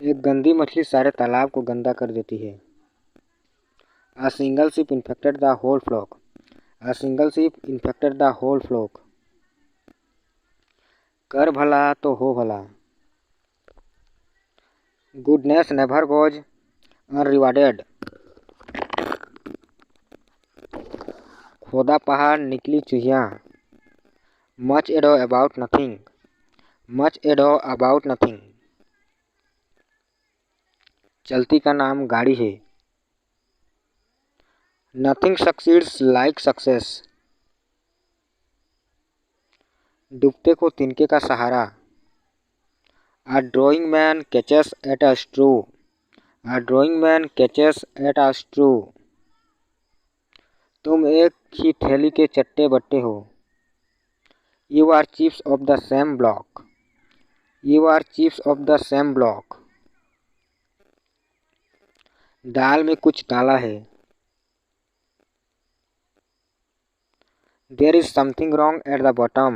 एक गंदी मछली सारे तालाब को गंदा कर देती है। A single ship infected the whole flock. A single ship infected the whole flock. कर भला तो हो भला। Goodness never goes unrewarded. खोदा पहाड़ निकली चूहिया। Much ado about nothing. Much ado about nothing. चलती का नाम गाड़ी है। Nothing succeeds like success. डूबते को तिनके का सहारा। A drawing man catches at a straw. A drawing man catches at a straw. तुम एक ही थैली के चट्टे बट्टे हो। You are chiefs of the same block. You are chiefs of the same block. दाल में कुछ काला है। There is something wrong at the bottom.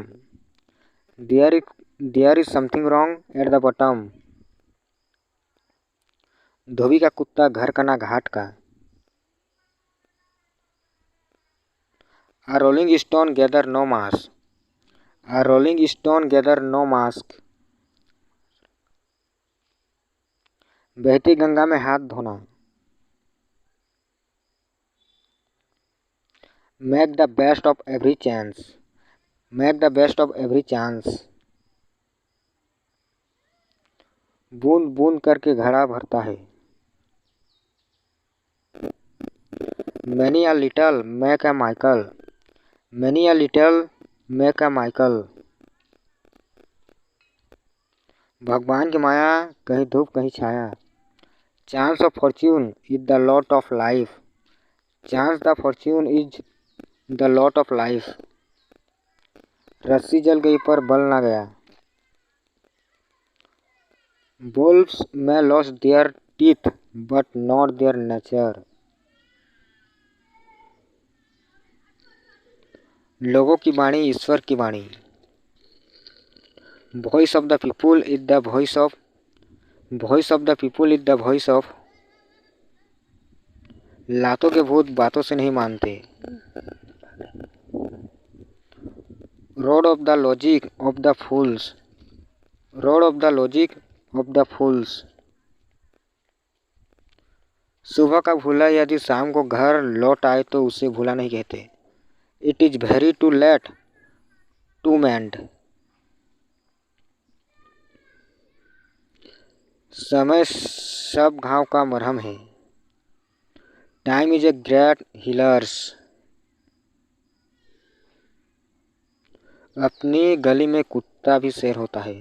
There is something wrong at the bottom. धोबी का कुत्ता घर का ना घाट का। A rolling stone gather no mass. A rolling stone gather no mask. बहती गंगा में हाथ धोना। Make the best of every chance. Make the best of every chance. बूंद बूंद करके घड़ा भरता है। Many a little make a Michael. Many a little make a Michael. भगवान की माया कहीं धूप कहीं छाया। Chance of fortune is the lot of life. Chance the fortune is the lot of life. रस्सी जल गई पर बल ना गया। Wolves may lose their teeth but not their nature. लोगों की वाणी ईश्वर की वाणी। Voice of the people is the voice of the people is the voice of. लातों के भूत बातों से नहीं मानते। Road of the logic of the fools. Road of the logic of the fools. सुबह का भूला यदि शाम को घर लौट आए तो उसे भूला नहीं कहते। It is very too late to mend. समय सब घाव का मरहम है। Time is a great healer. अपनी गली में कुत्ता भी शेर होता है।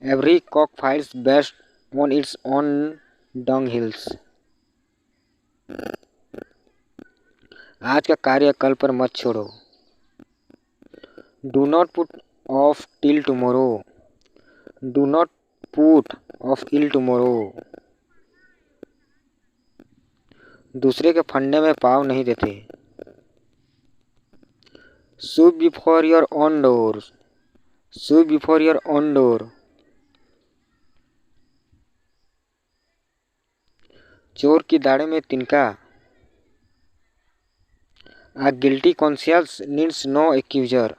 Every cock fights best on its own dunghills. आज का कार्य कल पर मत छोड़ो। Do not put off till tomorrow. Do not put off till tomorrow. दूसरे के फंडे में पाँव नहीं देते। Sweep before your own door. Sweep before your own door. चोर की दाढ़ी में तिनका। A guilty conscience needs no accuser.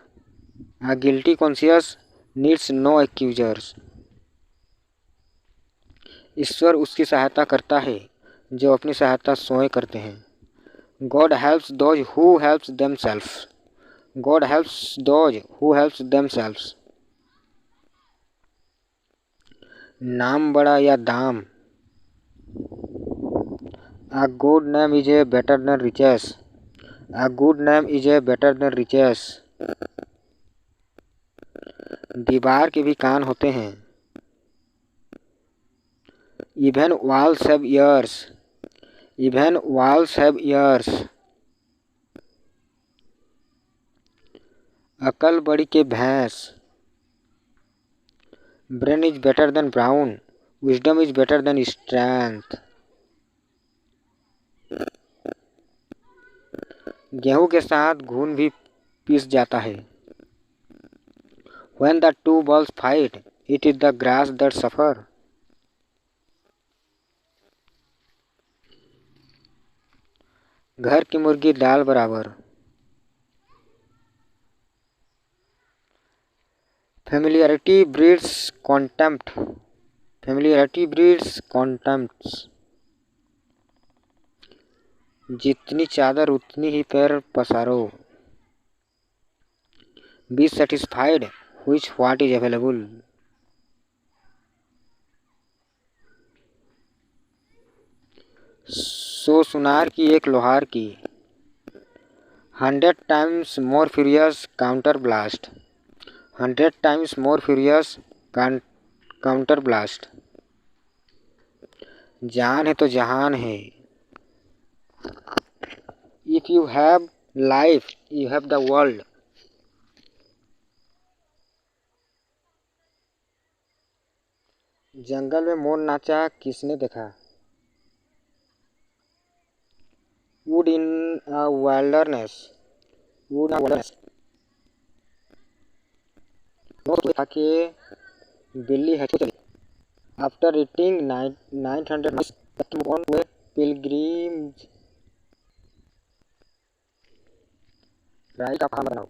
A guilty conscience needs no accusers. ईश्वर उसकी सहायता करता है जो अपनी सहायता स्वयं करते हैं। God helps those who helps themselves. God helps those who helps themselves. नाम बड़ा या दाम। A good name is a better than riches. A good name is a better than riches. दीवार के भी कान होते हैं। Even walls have ears. Even walls have ears. अकल बड़ी के भैंस। Brain is better than brown. Wisdom is better than strength. गेहूं के साथ घून भी पीस जाता है। When the two bulls fight, it is the grass that suffer. घर की मुर्गी दाल बराबर। Familiarity breeds contempt. Familiarity breeds contempt. जितनी चादर उतनी ही पैर पसारो। Be satisfied which what is available. सो सुनार की एक लोहार की। 100 times more furious counter blast. 100 times more furious counter blast. जान है तो जहान है। If you have life you have the world. जंगल में मोर नाचा किसने देखा। Wood in a wilderness. Wood in a wilderness. खा के बिल्ली है चली। After eating 900 mice on a pilgrimage। राई का खाना बनाओ।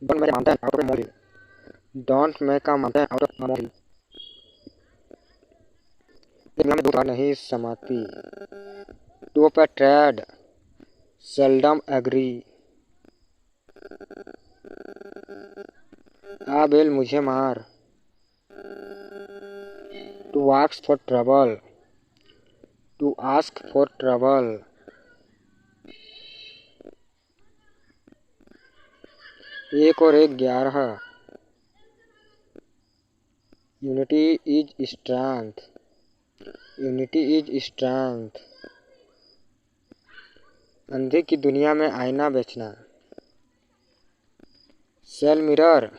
Don't make a mountain out of a molehill। Don't make a mountain out of a molehill। एक में दो बार नहीं समाती। टू पे ट्रेड seldom agree। आ बेल मुझे मार। To ask for trouble। To ask for trouble। एक और एक 11। Unity is strength. Unity is strength. अंधे की दुनिया में आईना बेचना। Sell mirror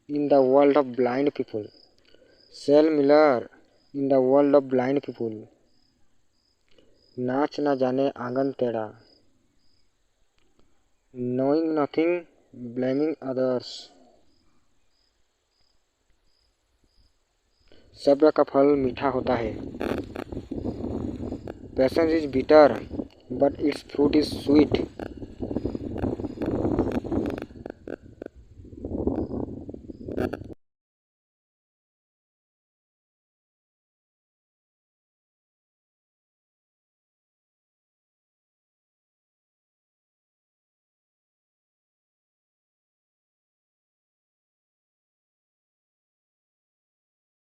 in the world of blind people. Sell mirror in the world of blind people. नाच न जाने आंगन टेढ़ा। Knowing nothing blaming others. सब्र का फल मीठा होता है। Patience is bitter but its fruit is sweet.